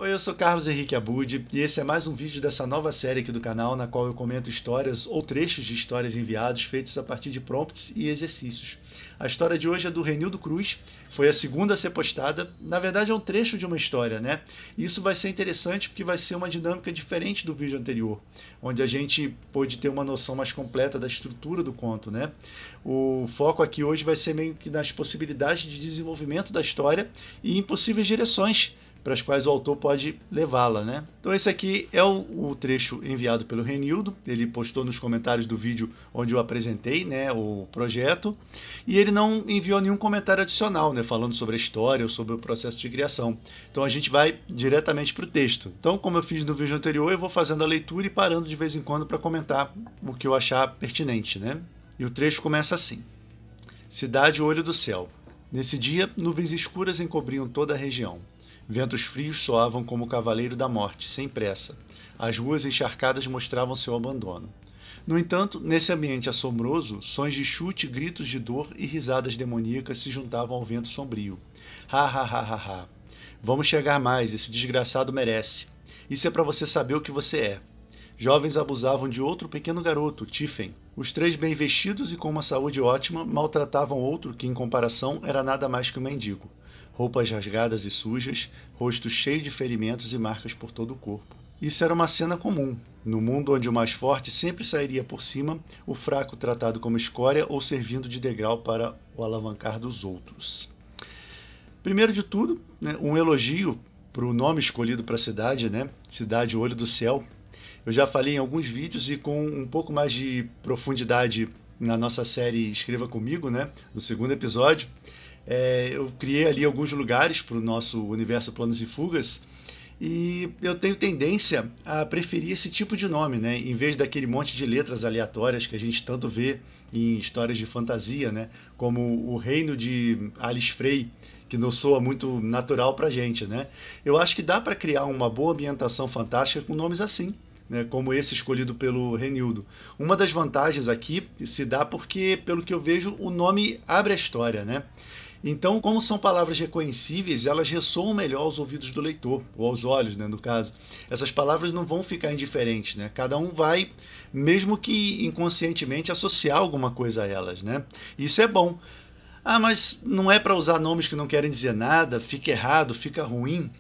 Oi, eu sou Carlos Henrique Abud e esse é mais um vídeo dessa nova série aqui do canal, na qual eu comento histórias ou trechos de histórias enviados feitos a partir de prompts e exercícios. A história de hoje é do Renildo Cruz, foi a segunda a ser postada. Na verdade é um trecho de uma história, né? E isso vai ser interessante porque vai ser uma dinâmica diferente do vídeo anterior, onde a gente pôde ter uma noção mais completa da estrutura do conto, né? O foco aqui hoje vai ser meio que nas possibilidades de desenvolvimento da história e em possíveis direções para as quais o autor pode levá-la, né? Então esse aqui é o trecho enviado pelo Renildo, ele postou nos comentários do vídeo onde eu apresentei, né, o projeto, e ele não enviou nenhum comentário adicional, né, falando sobre a história ou sobre o processo de criação. Então a gente vai diretamente para o texto. Então, como eu fiz no vídeo anterior, eu vou fazendo a leitura e parando de vez em quando para comentar o que eu achar pertinente, né? E o trecho começa assim: Cidade Olho do Céu. Nesse dia, nuvens escuras encobriam toda a região. Ventos frios soavam como o cavaleiro da morte, sem pressa. As ruas encharcadas mostravam seu abandono. No entanto, nesse ambiente assombroso, sons de chute, gritos de dor e risadas demoníacas se juntavam ao vento sombrio. Ha, ha, ha, ha, ha. Vamos chegar mais, esse desgraçado merece. Isso é para você saber o que você é. Jovens abusavam de outro pequeno garoto, Tiffen. Os três, bem vestidos e com uma saúde ótima, maltratavam outro que, em comparação, era nada mais que um mendigo. Roupas rasgadas e sujas, rosto cheio de ferimentos e marcas por todo o corpo. Isso era uma cena comum. No mundo onde o mais forte sempre sairia por cima, o fraco tratado como escória ou servindo de degrau para o alavancar dos outros. Primeiro de tudo, né, um elogio para o nome escolhido para a cidade, né? Cidade Olho do Céu. Eu já falei em alguns vídeos e com um pouco mais de profundidade na nossa série Escreva Comigo, né? No segundo episódio. Eu criei ali alguns lugares para o nosso universo Planos e Fugas e eu tenho tendência a preferir esse tipo de nome, né? Em vez daquele monte de letras aleatórias que a gente tanto vê em histórias de fantasia, né? Como o Reino de Alice Frey, que não soa muito natural para a gente, né? Eu acho que dá para criar uma boa ambientação fantástica com nomes assim, né, como esse escolhido pelo Renildo. Uma das vantagens aqui se dá porque, pelo que eu vejo, o nome abre a história, né? Então, como são palavras reconhecíveis, elas ressoam melhor aos ouvidos do leitor, ou aos olhos, né, no caso. Essas palavras não vão ficar indiferentes, né? Cada um vai, mesmo que inconscientemente, associar alguma coisa a elas, né? Isso é bom. Ah, mas não é para usar nomes que não querem dizer nada, fica errado, fica ruim.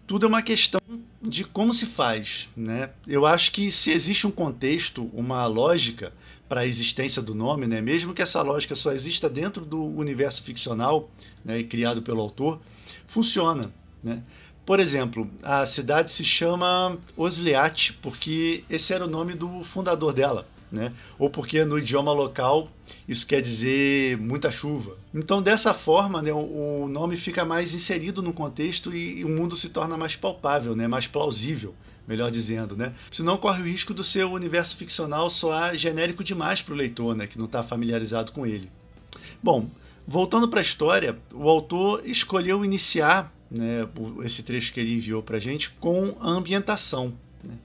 Tudo é uma questão de como se faz, né? Eu acho que se existe um contexto, uma lógica para a existência do nome, né? Mesmo que essa lógica só exista dentro do universo ficcional, né, criado pelo autor, funciona, né? Por exemplo, a cidade se chama Osliat porque esse era o nome do fundador dela, né? Ou porque no idioma local isso quer dizer muita chuva. Então, dessa forma, né, o nome fica mais inserido no contexto e o mundo se torna mais palpável, né, mais plausível, melhor dizendo, né? Senão corre o risco do seu universo ficcional soar genérico demais para o leitor, né, que não está familiarizado com ele. Bom, voltando para a história, o autor escolheu iniciar, né, esse trecho que ele enviou para a gente com a ambientação, né?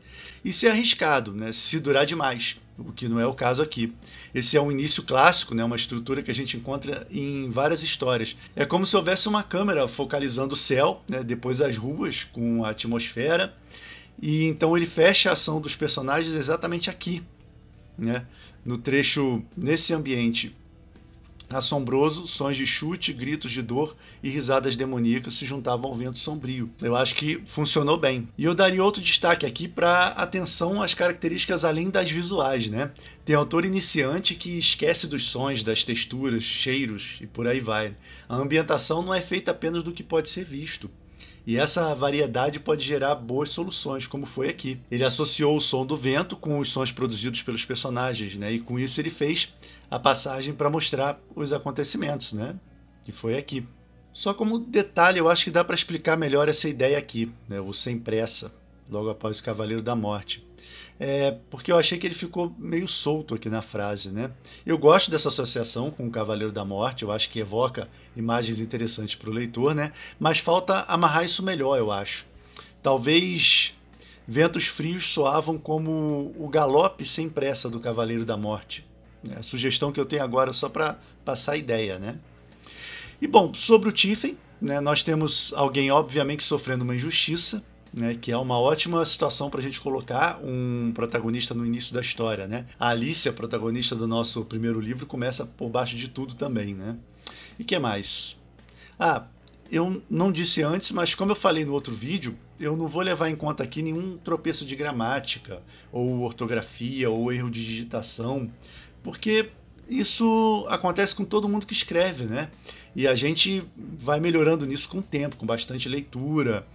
Isso é arriscado, né, se durar demais, o que não é o caso aqui. Esse é um início clássico, né, uma estrutura que a gente encontra em várias histórias. É como se houvesse uma câmera focalizando o céu, né, depois as ruas com a atmosfera, e então ele fecha a ação dos personagens exatamente aqui, né, no trecho, nesse ambiente assombroso, sons de chute, gritos de dor e risadas demoníacas se juntavam ao vento sombrio. Eu acho que funcionou bem. E eu daria outro destaque aqui para atenção às características além das visuais, né? Tem autor iniciante que esquece dos sons, das texturas, cheiros e por aí vai. A ambientação não é feita apenas do que pode ser visto. E essa variedade pode gerar boas soluções, como foi aqui. Ele associou o som do vento com os sons produzidos pelos personagens, né? E com isso ele fez a passagem para mostrar os acontecimentos, né? Que foi aqui. Só como detalhe, eu acho que dá para explicar melhor essa ideia aqui, né? O sem pressa, logo após o Cavaleiro da Morte. Porque eu achei que ele ficou meio solto aqui na frase, né? Eu gosto dessa associação com o Cavaleiro da Morte, eu acho que evoca imagens interessantes para o leitor, né? Mas falta amarrar isso melhor, eu acho. Talvez ventos frios soavam como o galope sem pressa do Cavaleiro da Morte. A sugestão que eu tenho agora só para passar a ideia, né? E bom, sobre o Tiffen, né, nós temos alguém obviamente sofrendo uma injustiça, né, que é uma ótima situação para a gente colocar um protagonista no início da história, né? A Alice, a protagonista do nosso primeiro livro, começa por baixo de tudo também, né? E que mais? Eu não disse antes, mas como eu falei no outro vídeo, eu não vou levar em conta aqui nenhum tropeço de gramática, ou ortografia, ou erro de digitação, porque isso acontece com todo mundo que escreve, né? E a gente vai melhorando nisso com o tempo, com bastante leitura,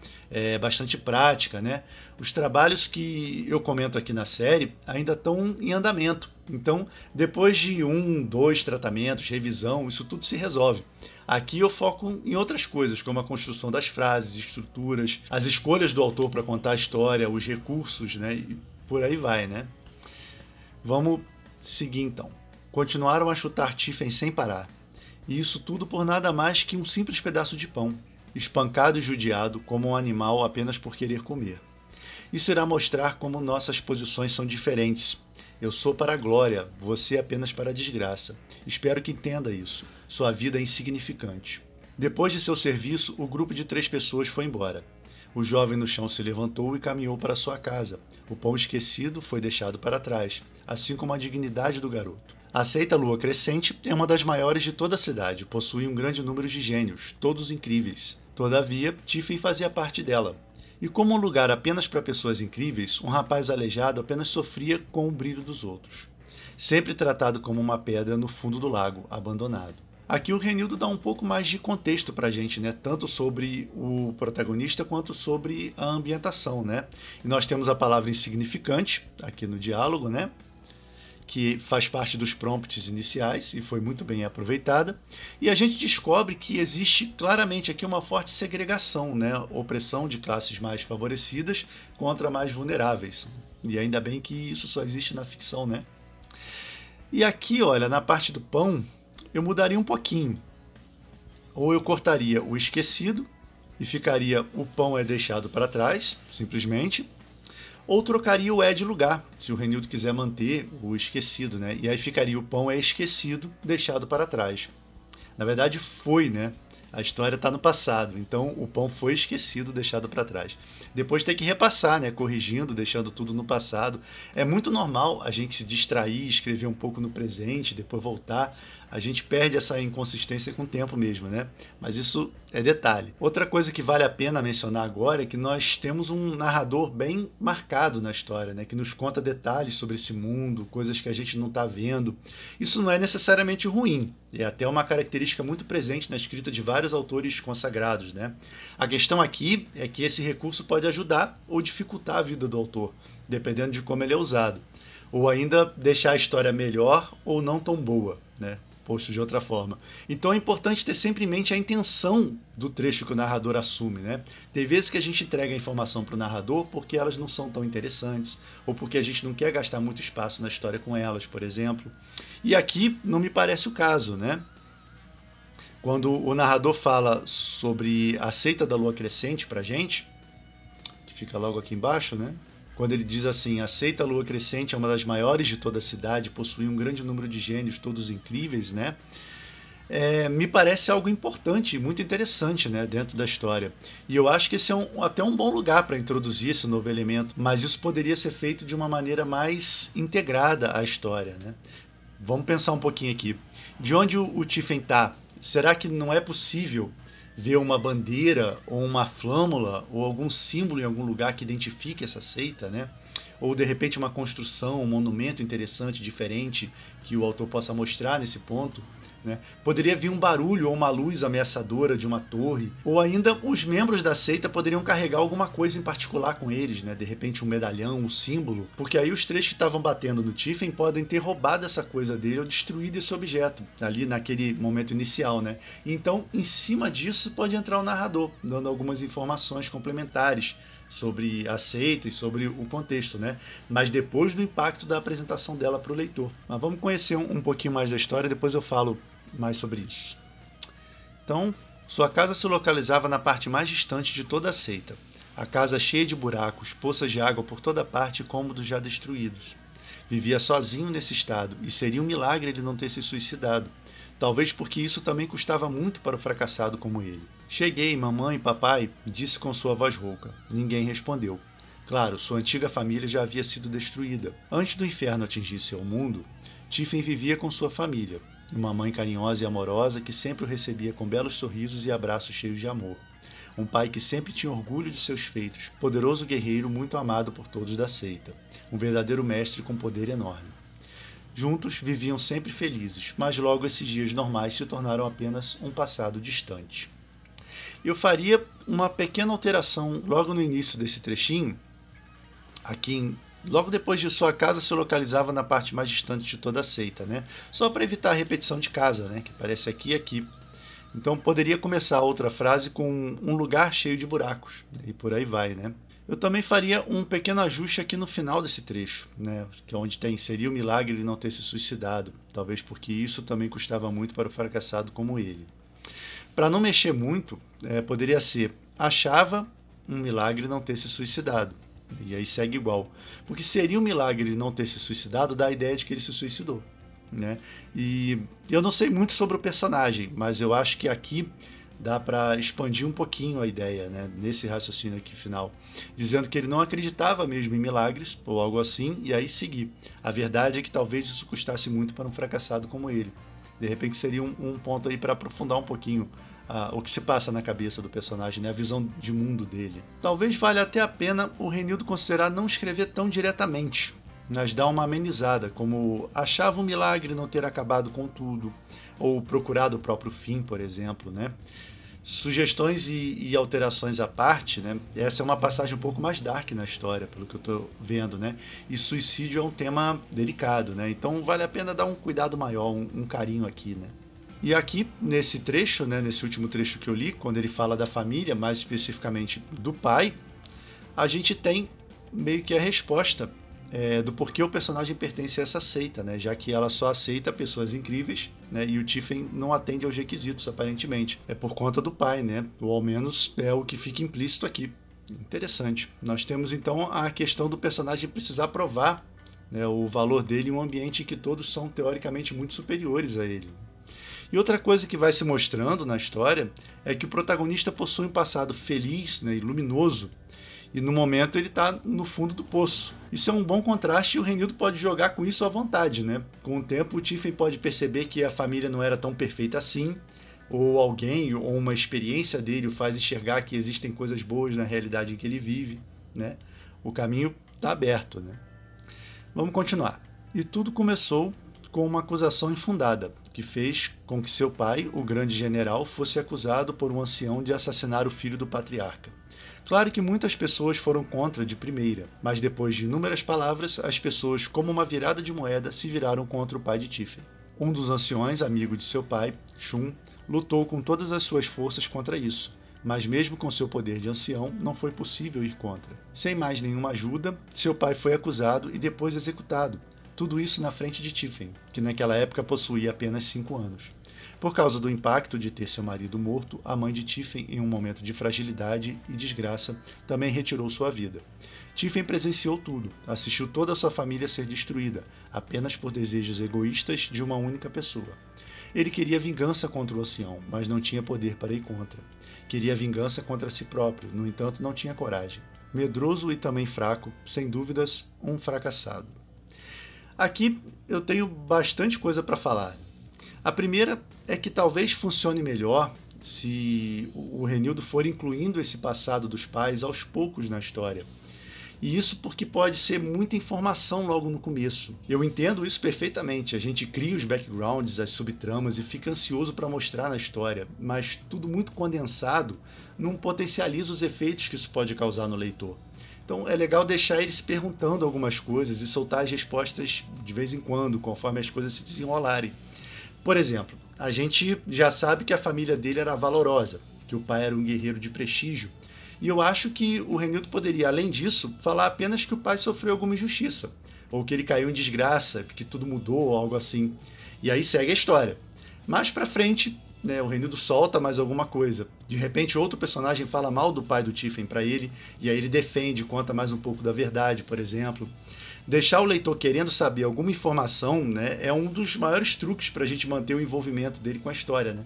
bastante prática, né? Os trabalhos que eu comento aqui na série ainda estão em andamento. Então, depois de 1, 2 tratamentos, revisão, isso tudo se resolve. Aqui eu foco em outras coisas, como a construção das frases, estruturas, as escolhas do autor para contar a história, os recursos, né? E por aí vai, né? Vamos seguir então. Continuaram a chutar Tiffen sem parar. E isso tudo por nada mais que um simples pedaço de pão, espancado e judiado como um animal apenas por querer comer. Isso irá mostrar como nossas posições são diferentes. Eu sou para a glória, você apenas para a desgraça. Espero que entenda isso. Sua vida é insignificante. Depois de seu serviço, o grupo de 3 pessoas foi embora. O jovem no chão se levantou e caminhou para sua casa. O pão esquecido foi deixado para trás, assim como a dignidade do garoto. A seita Lua Crescente é uma das maiores de toda a cidade, possui um grande número de gênios, todos incríveis. Todavia, Tiffen fazia parte dela. E como um lugar apenas para pessoas incríveis, um rapaz aleijado apenas sofria com o brilho dos outros. Sempre tratado como uma pedra no fundo do lago, abandonado. Aqui o Renildo dá um pouco mais de contexto para a gente, né? Tanto sobre o protagonista quanto sobre a ambientação, né? E nós temos a palavra insignificante aqui no diálogo, né? Que faz parte dos prompts iniciais e foi muito bem aproveitada. E a gente descobre que existe claramente aqui uma forte segregação, né? Opressão de classes mais favorecidas contra mais vulneráveis. E ainda bem que isso só existe na ficção, né? E aqui, olha, na parte do pão, eu mudaria um pouquinho. Ou eu cortaria o esquecido e ficaria o pão é deixado para trás, simplesmente. Ou trocaria o é de lugar, se o Renildo quiser manter o esquecido, né? E aí ficaria o pão é esquecido, deixado para trás. Na verdade foi, né? A história está no passado, então o pão foi esquecido, deixado para trás. Depois tem que repassar, né? Corrigindo, deixando tudo no passado. É muito normal a gente se distrair, escrever um pouco no presente, depois voltar. A gente perde essa inconsistência com o tempo mesmo, né? Mas isso é detalhe. Outra coisa que vale a pena mencionar agora é que nós temos um narrador bem marcado na história, né? Que nos conta detalhes sobre esse mundo, coisas que a gente não está vendo. Isso não é necessariamente ruim, é até uma característica muito presente na escrita de vários autores consagrados, né? A questão aqui é que esse recurso pode ajudar ou dificultar a vida do autor, dependendo de como ele é usado. Ou ainda deixar a história melhor ou não tão boa, né? Posto de outra forma. Então é importante ter sempre em mente a intenção do trecho que o narrador assume, né? Tem vezes que a gente entrega a informação para o narrador porque elas não são tão interessantes, ou porque a gente não quer gastar muito espaço na história com elas, por exemplo. E aqui não me parece o caso, né? Quando o narrador fala sobre a seita da Lua Crescente para a gente, que fica logo aqui embaixo, né? Quando ele diz assim, a seita Lua Crescente é uma das maiores de toda a cidade, possui um grande número de gênios, todos incríveis, né? Me parece algo importante e muito interessante, né, dentro da história. E eu acho que esse é até um bom lugar para introduzir esse novo elemento, mas isso poderia ser feito de uma maneira mais integrada à história, né? Vamos pensar um pouquinho aqui. De onde o Tiffen está? Será que não é possível ver uma bandeira ou uma flâmula ou algum símbolo em algum lugar que identifique essa seita, né? Ou de repente uma construção, um monumento interessante, diferente, que o autor possa mostrar nesse ponto, né? Poderia vir um barulho ou uma luz ameaçadora de uma torre, ou ainda os membros da seita poderiam carregar alguma coisa em particular com eles, né? De repente um medalhão, um símbolo, porque aí os 3 que estavam batendo no Tiffen podem ter roubado essa coisa dele ou destruído esse objeto ali naquele momento inicial, né? Então, em cima disso pode entrar o narrador, dando algumas informações complementares sobre a seita e sobre o contexto, né? Mas depois do impacto da apresentação dela para o leitor. Mas vamos conhecer um pouquinho mais da história, depois eu falo mais sobre isso. Então, sua casa se localizava na parte mais distante de toda a seita. A casa cheia de buracos, poças de água por toda parte e cômodos já destruídos. Vivia sozinho nesse estado, e seria um milagre ele não ter se suicidado. talvez porque isso também custava muito para o fracassado como ele. Cheguei, mamãe, papai, disse com sua voz rouca. Ninguém respondeu. Claro, sua antiga família já havia sido destruída. Antes do inferno atingir seu mundo, Tiffen vivia com sua família, uma mãe carinhosa e amorosa que sempre o recebia com belos sorrisos e abraços cheios de amor. Um pai que sempre tinha orgulho de seus feitos, poderoso guerreiro muito amado por todos da seita, um verdadeiro mestre com poder enorme. Juntos viviam sempre felizes, mas logo esses dias normais se tornaram apenas um passado distante. Eu faria uma pequena alteração logo no início desse trechinho. Logo depois de sua casa se localizava na parte mais distante de toda a seita, né? Só para evitar a repetição de casa, né? Que parece aqui e aqui. Então poderia começar a outra frase com um lugar cheio de buracos, e por aí vai, né? Eu também faria um pequeno ajuste aqui no final desse trecho, né? Que é onde seria o milagre de não ter se suicidado, talvez porque isso também custava muito para o fracassado como ele. Para não mexer muito, poderia ser: achava um milagre não ter se suicidado. E aí segue igual. Porque seria um milagre ele não ter se suicidado, dá a ideia de que ele se suicidou, né? E eu não sei muito sobre o personagem, mas eu acho que aqui dá para expandir um pouquinho a ideia, né? Nesse raciocínio aqui final, dizendo que ele não acreditava mesmo em milagres ou algo assim, e aí seguir. A verdade é que talvez isso custasse muito para um fracassado como ele. De repente seria um ponto aí para aprofundar um pouquinho o que se passa na cabeça do personagem, né? A visão de mundo dele. Talvez valha até a pena o Renildo considerar não escrever tão diretamente, mas dar uma amenizada, como achava um milagre não ter acabado com tudo, ou procurado o próprio fim, por exemplo, né? Sugestões e alterações à parte, né? Essa é uma passagem um pouco mais dark na história, pelo que eu estou vendo, né? E suicídio é um tema delicado, né? Então vale a pena dar um cuidado maior, um carinho aqui, né? E aqui, nesse trecho, né, nesse último trecho que eu li, quando ele fala da família, mais especificamente do pai, a gente tem meio que a resposta do porquê o personagem pertence a essa seita, né, já que ela só aceita pessoas incríveis, né, e o Tiffen não atende aos requisitos, aparentemente. É por conta do pai, né, ou ao menos é o que fica implícito aqui. Interessante. Nós temos então a questão do personagem precisar provar, né, o valor dele em um ambiente em que todos são teoricamente muito superiores a ele. E outra coisa que vai se mostrando na história é que o protagonista possui um passado feliz, né, e luminoso, e no momento ele está no fundo do poço. Isso é um bom contraste e o Renildo pode jogar com isso à vontade, né? Com o tempo o Tiffen pode perceber que a família não era tão perfeita assim, ou alguém ou uma experiência dele o faz enxergar que existem coisas boas na realidade em que ele vive, né? O caminho está aberto, né? Vamos continuar. E tudo começou com uma acusação infundada, que fez com que seu pai, o grande general, fosse acusado por um ancião de assassinar o filho do patriarca. Claro que muitas pessoas foram contra de primeira, mas depois de inúmeras palavras, as pessoas, como uma virada de moeda, se viraram contra o pai de Tiffen. Um dos anciões, amigo de seu pai, Shun, lutou com todas as suas forças contra isso, mas mesmo com seu poder de ancião, não foi possível ir contra. Sem mais nenhuma ajuda, seu pai foi acusado e depois executado. Tudo isso na frente de Tiffen, que naquela época possuía apenas 5 anos. Por causa do impacto de ter seu marido morto, a mãe de Tiffen, em um momento de fragilidade e desgraça, também retirou sua vida. Tiffen presenciou tudo, assistiu toda a sua família ser destruída, apenas por desejos egoístas de uma única pessoa. Ele queria vingança contra o ancião, mas não tinha poder para ir contra. Queria vingança contra si próprio, no entanto não tinha coragem. Medroso e também fraco, sem dúvidas, um fracassado. Aqui eu tenho bastante coisa para falar. A primeira é que talvez funcione melhor se o Renildo for incluindo esse passado dos pais aos poucos na história. E isso porque pode ser muita informação logo no começo. Eu entendo isso perfeitamente. A gente cria os backgrounds, as subtramas e fica ansioso para mostrar na história, mas tudo muito condensado não potencializa os efeitos que isso pode causar no leitor. Então é legal deixar ele se perguntando algumas coisas e soltar as respostas de vez em quando, conforme as coisas se desenrolarem. Por exemplo, a gente já sabe que a família dele era valorosa, que o pai era um guerreiro de prestígio, e eu acho que o Renildo poderia, além disso, falar apenas que o pai sofreu alguma injustiça, ou que ele caiu em desgraça, que tudo mudou, ou algo assim. E aí segue a história. Mais pra frente, né, o Renildo solta mais alguma coisa. De repente, outro personagem fala mal do pai do Tiffen para ele, e aí ele defende, conta mais um pouco da verdade, por exemplo. Deixar o leitor querendo saber alguma informação, né, é um dos maiores truques para a gente manter o envolvimento dele com a história, né?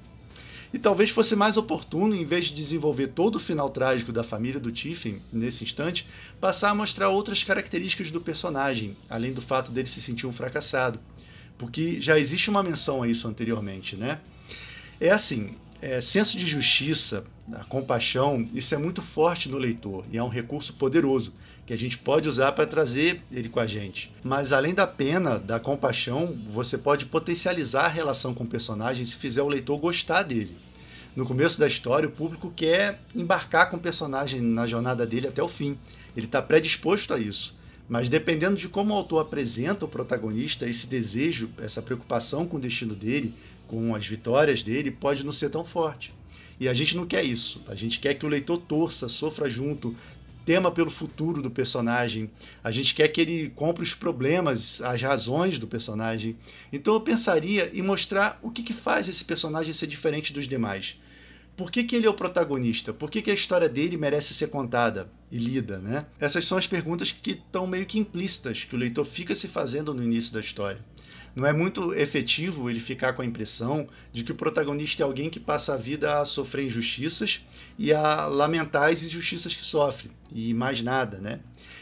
E talvez fosse mais oportuno, em vez de desenvolver todo o final trágico da família do Tiffen, nesse instante, passar a mostrar outras características do personagem, além do fato dele se sentir um fracassado. Porque já existe uma menção a isso anteriormente, né? É assim, senso de justiça, a compaixão, isso é muito forte no leitor e é um recurso poderoso que a gente pode usar para trazer ele com a gente. Mas além da pena, da compaixão, você pode potencializar a relação com o personagem se fizer o leitor gostar dele. No começo da história, o público quer embarcar com o personagem na jornada dele até o fim. Ele está predisposto a isso. Mas dependendo de como o autor apresenta o protagonista, esse desejo, essa preocupação com o destino dele, com as vitórias dele, pode não ser tão forte. E a gente não quer isso. A gente quer que o leitor torça, sofra junto, tema pelo futuro do personagem. A gente quer que ele compre os problemas, as razões do personagem. Então eu pensaria em mostrar o que faz esse personagem ser diferente dos demais. Por que ele é o protagonista? Por que a história dele merece ser contada e lida, né? Essas são as perguntas que estão meio que implícitas, que o leitor fica se fazendo no início da história. Não é muito efetivo ele ficar com a impressão de que o protagonista é alguém que passa a vida a sofrer injustiças e a lamentar as injustiças que sofre, e mais nada, né?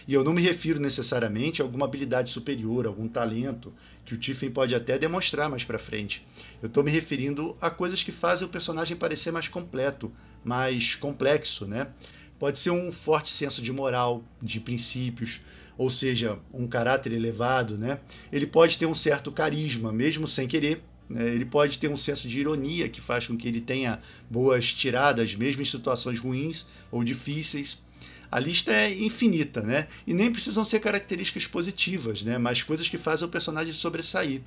E eu não me refiro necessariamente a alguma habilidade superior, algum talento, que o Tiffen pode até demonstrar mais pra frente. Eu estou me referindo a coisas que fazem o personagem parecer mais completo, mais complexo, né? Pode ser um forte senso de moral, de princípios, ou seja, um caráter elevado, né? Ele pode ter um certo carisma, mesmo sem querer, né? Ele pode ter um senso de ironia que faz com que ele tenha boas tiradas, mesmo em situações ruins ou difíceis. A lista é infinita, né? E nem precisam ser características positivas, né? Mas coisas que fazem o personagem sobressair.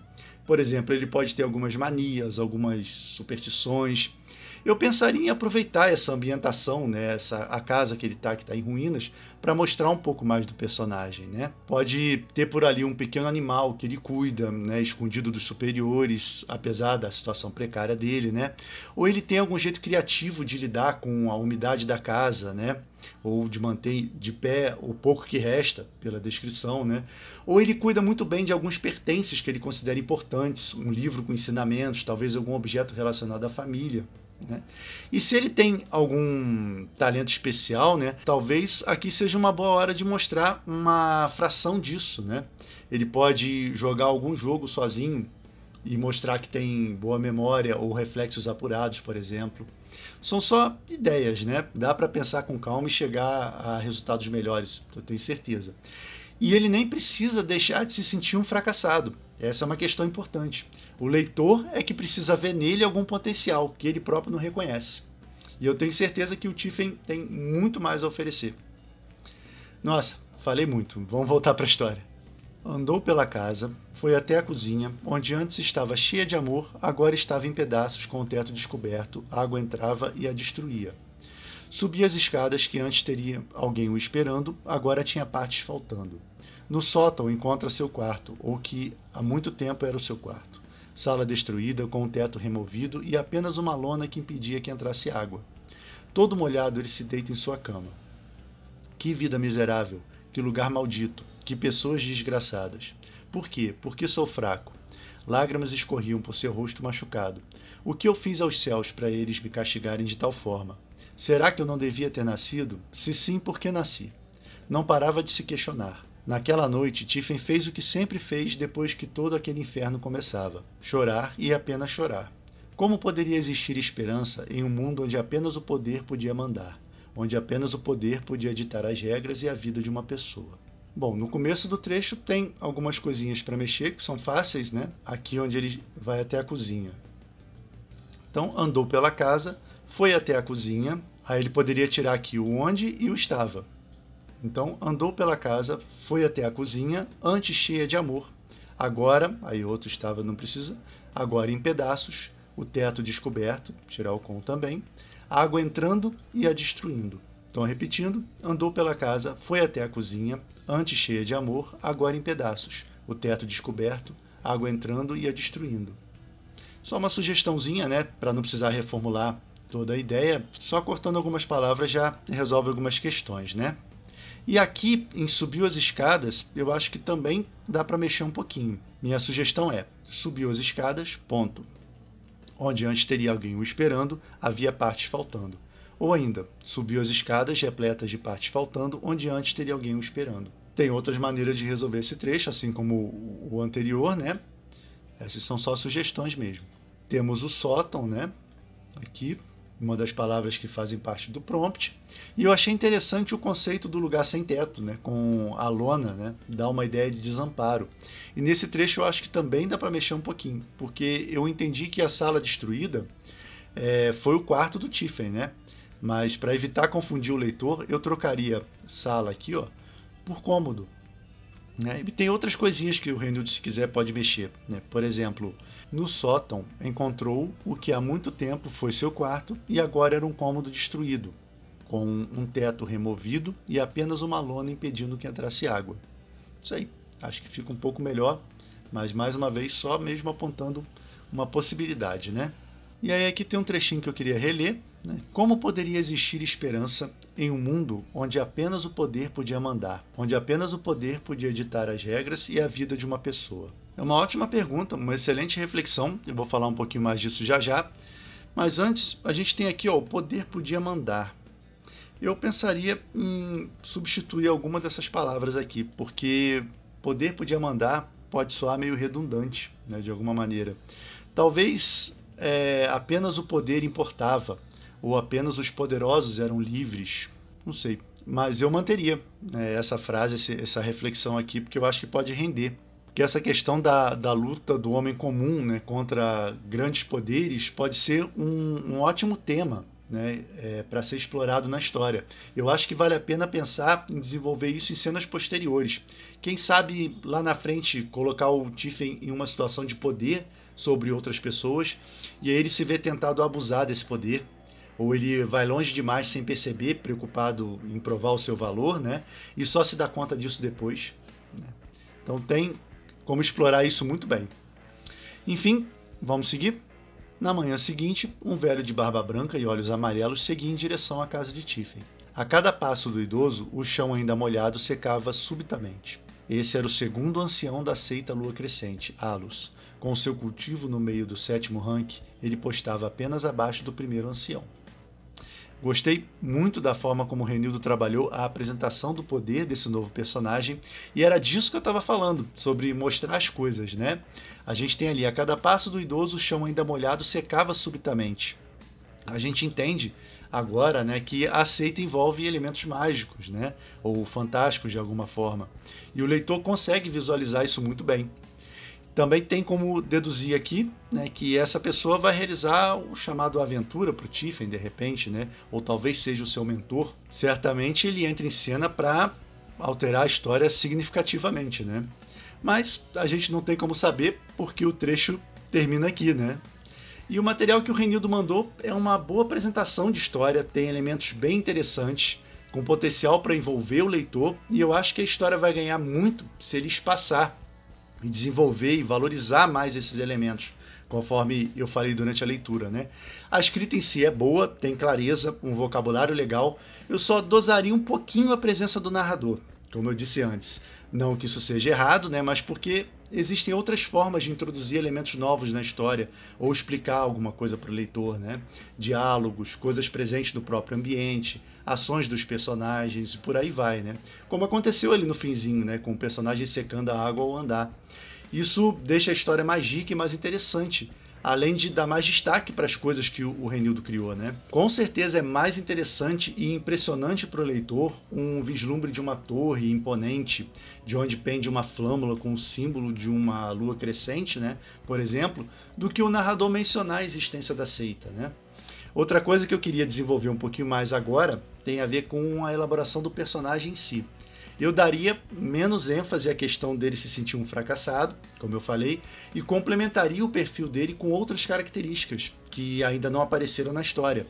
Por exemplo, ele pode ter algumas manias, algumas superstições. Eu pensaria em aproveitar essa ambientação, né, a casa que ele está, que está em ruínas, para mostrar um pouco mais do personagem, né? Pode ter por ali um pequeno animal que ele cuida, né, escondido dos superiores, apesar da situação precária dele, né? Ou ele tem algum jeito criativo de lidar com a umidade da casa, né? Ou de manter de pé o pouco que resta, pela descrição, né? Ou ele cuida muito bem de alguns pertences que ele considera importantes, um livro com ensinamentos, talvez algum objeto relacionado à família, né? E se ele tem algum talento especial, né, talvez aqui seja uma boa hora de mostrar uma fração disso, né? Ele pode jogar algum jogo sozinho e mostrar que tem boa memória ou reflexos apurados, por exemplo. São só ideias, né? Dá para pensar com calma e chegar a resultados melhores, eu tenho certeza. E ele nem precisa deixar de se sentir um fracassado. Essa é uma questão importante. O leitor é que precisa ver nele algum potencial que ele próprio não reconhece. E eu tenho certeza que o Tiffen tem muito mais a oferecer. Nossa, falei muito. Vamos voltar para a história. Andou pela casa, foi até a cozinha, onde antes estava cheia de amor, agora estava em pedaços com o teto descoberto, a água entrava e a destruía. Subia as escadas que antes teria alguém o esperando, agora tinha partes faltando. No sótão encontra seu quarto, ou que há muito tempo era o seu quarto. Sala destruída, com o teto removido e apenas uma lona que impedia que entrasse água. Todo molhado ele se deita em sua cama. Que vida miserável, que lugar maldito, que pessoas desgraçadas. Por quê? Porque sou fraco. Lágrimas escorriam por seu rosto machucado. O que eu fiz aos céus para eles me castigarem de tal forma? Será que eu não devia ter nascido? Se sim, por que nasci? Não parava de se questionar. Naquela noite, Tiffen fez o que sempre fez depois que todo aquele inferno começava: chorar e apenas chorar. Como poderia existir esperança em um mundo onde apenas o poder podia mandar, onde apenas o poder podia ditar as regras e a vida de uma pessoa? Bom, no começo do trecho tem algumas coisinhas para mexer, que são fáceis, né? Aqui onde ele vai até a cozinha. Então, andou pela casa, foi até a cozinha, aí ele poderia tirar aqui o onde e o estava. Então, andou pela casa, foi até a cozinha, antes cheia de amor. Agora, aí outro estava, não precisa, agora em pedaços, o teto descoberto, tirar o com também, a água entrando e a destruindo. Então, repetindo, andou pela casa, foi até a cozinha, antes cheia de amor, agora em pedaços, o teto descoberto, a água entrando e a destruindo. Só uma sugestãozinha, né, para não precisar reformular toda a ideia, só cortando algumas palavras já resolve algumas questões, né? E aqui, em Subiu as Escadas, eu acho que também dá para mexer um pouquinho. Minha sugestão é: subiu as escadas, ponto. Onde antes teria alguém o esperando, havia partes faltando. Ou ainda, subiu as escadas repletas de partes faltando, onde antes teria alguém o esperando. Tem outras maneiras de resolver esse trecho, assim como o anterior, né? Essas são só sugestões mesmo. Temos o sótão, né? Aqui, uma das palavras que fazem parte do prompt. E eu achei interessante o conceito do lugar sem teto, né? Com a lona, né? Dá uma ideia de desamparo. E nesse trecho eu acho que também dá para mexer um pouquinho, porque eu entendi que a sala destruída foi o quarto do Tiffen, né? Mas para evitar confundir o leitor, eu trocaria sala aqui, ó, por cômodo. Né? E tem outras coisinhas que o Reinildo, se quiser, pode mexer. Né? Por exemplo, no sótão encontrou o que há muito tempo foi seu quarto e agora era um cômodo destruído, com um teto removido e apenas uma lona impedindo que entrasse água. Isso aí, acho que fica um pouco melhor, mas mais uma vez só mesmo apontando uma possibilidade, né? E aí aqui tem um trechinho que eu queria reler. Né? Como poderia existir esperança em um mundo onde apenas o poder podia mandar, onde apenas o poder podia ditar as regras e a vida de uma pessoa? É uma ótima pergunta, uma excelente reflexão, eu vou falar um pouquinho mais disso já já, mas antes a gente tem aqui, ó, o poder podia mandar. Eu pensaria em substituir alguma dessas palavras aqui, porque poder podia mandar pode soar meio redundante, né, de alguma maneira. Talvez apenas o poder importava, ou apenas os poderosos eram livres, não sei. Mas eu manteria essa frase, essa reflexão aqui, porque eu acho que pode render. Porque essa questão da luta do homem comum, né, contra grandes poderes pode ser um ótimo tema, né, para ser explorado na história. Eu acho que vale a pena pensar em desenvolver isso em cenas posteriores. Quem sabe lá na frente colocar o Tiffen em uma situação de poder sobre outras pessoas e aí ele se vê tentado a abusar desse poder. Ou ele vai longe demais sem perceber, preocupado em provar o seu valor, né? E só se dá conta disso depois. Né? Então tem como explorar isso muito bem. Enfim, vamos seguir? Na manhã seguinte, um velho de barba branca e olhos amarelos seguia em direção à casa de Tiffen. A cada passo do idoso, o chão ainda molhado secava subitamente. Esse era o segundo ancião da seita Lua Crescente, Alus. Com seu cultivo no meio do 7º rank, ele postava apenas abaixo do primeiro ancião. Gostei muito da forma como o Reinildo trabalhou a apresentação do poder desse novo personagem, e era disso que eu estava falando, sobre mostrar as coisas, né? A gente tem ali, a cada passo do idoso, o chão ainda molhado secava subitamente. A gente entende agora, né, que a seita envolve elementos mágicos, né, ou fantásticos de alguma forma, e o leitor consegue visualizar isso muito bem. Também tem como deduzir aqui, né, que essa pessoa vai realizar o chamado aventura para o Tiffen, de repente, né, ou talvez seja o seu mentor. Certamente ele entra em cena para alterar a história significativamente, né? Mas a gente não tem como saber porque o trecho termina aqui, né? E o material que o Reinildo mandou é uma boa apresentação de história, tem elementos bem interessantes, com potencial para envolver o leitor, e eu acho que a história vai ganhar muito se ele espaçar e desenvolver e valorizar mais esses elementos, conforme eu falei durante a leitura, né? A escrita em si é boa, tem clareza, um vocabulário legal, eu só dosaria um pouquinho a presença do narrador, como eu disse antes. Não que isso seja errado, né? Mas porque existem outras formas de introduzir elementos novos na história ou explicar alguma coisa para o leitor, né? Diálogos, coisas presentes no próprio ambiente, ações dos personagens e por aí vai, né? Como aconteceu ali no finzinho, né? Com o personagem secando a água ao andar. Isso deixa a história mais rica e mais interessante, além de dar mais destaque para as coisas que o Reinildo criou, né? Com certeza é mais interessante e impressionante para o leitor um vislumbre de uma torre imponente, de onde pende uma flâmula com o símbolo de uma lua crescente, né? Por exemplo, do que o narrador mencionar a existência da seita, né? Outra coisa que eu queria desenvolver um pouquinho mais agora tem a ver com a elaboração do personagem em si. Eu daria menos ênfase à questão dele se sentir um fracassado, como eu falei, e complementaria o perfil dele com outras características que ainda não apareceram na história.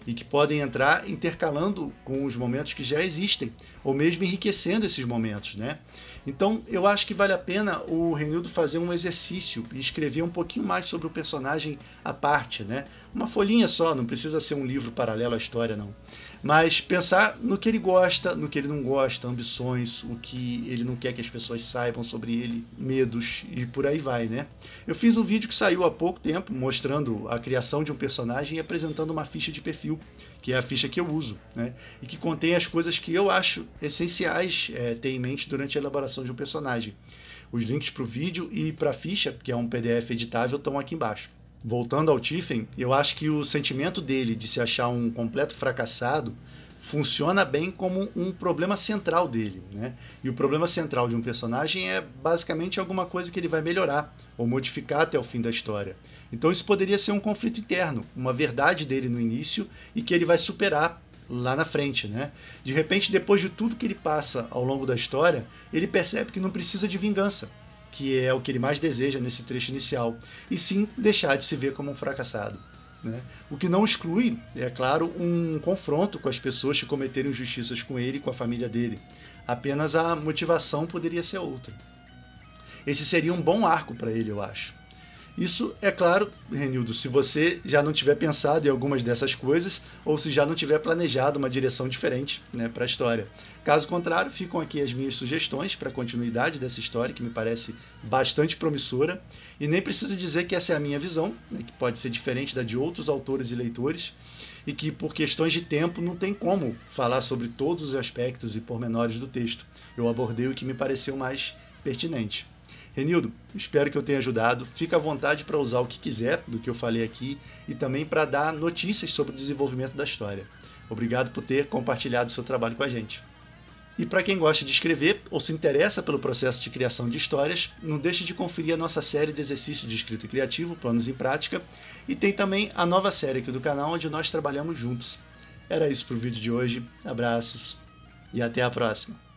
e que podem entrar intercalando com os momentos que já existem, ou mesmo enriquecendo esses momentos, né? Então eu acho que vale a pena o Renildo fazer um exercício e escrever um pouquinho mais sobre o personagem à parte, né? Uma folhinha só, não precisa ser um livro paralelo à história, não. Mas pensar no que ele gosta, no que ele não gosta, ambições, o que ele não quer que as pessoas saibam sobre ele, medos e por aí vai, né? Eu fiz um vídeo que saiu há pouco tempo mostrando a criação de um personagem e apresentando uma ficha de perfil, que é a ficha que eu uso, né? E que contém as coisas que eu acho essenciais ter em mente durante a elaboração de um personagem. Os links para o vídeo e para a ficha, que é um PDF editável, estão aqui embaixo. Voltando ao Tiffen, eu acho que o sentimento dele de se achar um completo fracassado funciona bem como um problema central dele, né? E o problema central de um personagem é basicamente alguma coisa que ele vai melhorar ou modificar até o fim da história. Então isso poderia ser um conflito interno, uma verdade dele no início e que ele vai superar lá na frente, né? De repente, depois de tudo que ele passa ao longo da história, ele percebe que não precisa de vingança, que é o que ele mais deseja nesse trecho inicial, e sim deixar de se ver como um fracassado, né? O que não exclui, é claro, um confronto com as pessoas que cometeram injustiças com ele e com a família dele. Apenas a motivação poderia ser outra. Esse seria um bom arco para ele, eu acho. Isso, é claro, Renildo, se você já não tiver pensado em algumas dessas coisas ou se já não tiver planejado uma direção diferente, né, para a história. Caso contrário, ficam aqui as minhas sugestões para a continuidade dessa história, que me parece bastante promissora, e nem preciso dizer que essa é a minha visão, né, que pode ser diferente da de outros autores e leitores, e que por questões de tempo não tem como falar sobre todos os aspectos e pormenores do texto. Eu abordei o que me pareceu mais pertinente. Renildo, espero que eu tenha ajudado. Fica à vontade para usar o que quiser do que eu falei aqui e também para dar notícias sobre o desenvolvimento da história. Obrigado por ter compartilhado seu trabalho com a gente. E para quem gosta de escrever ou se interessa pelo processo de criação de histórias, não deixe de conferir a nossa série de exercícios de escrita criativa, Planos em Prática, e tem também a nova série aqui do canal onde nós trabalhamos juntos. Era isso para o vídeo de hoje. Abraços e até a próxima.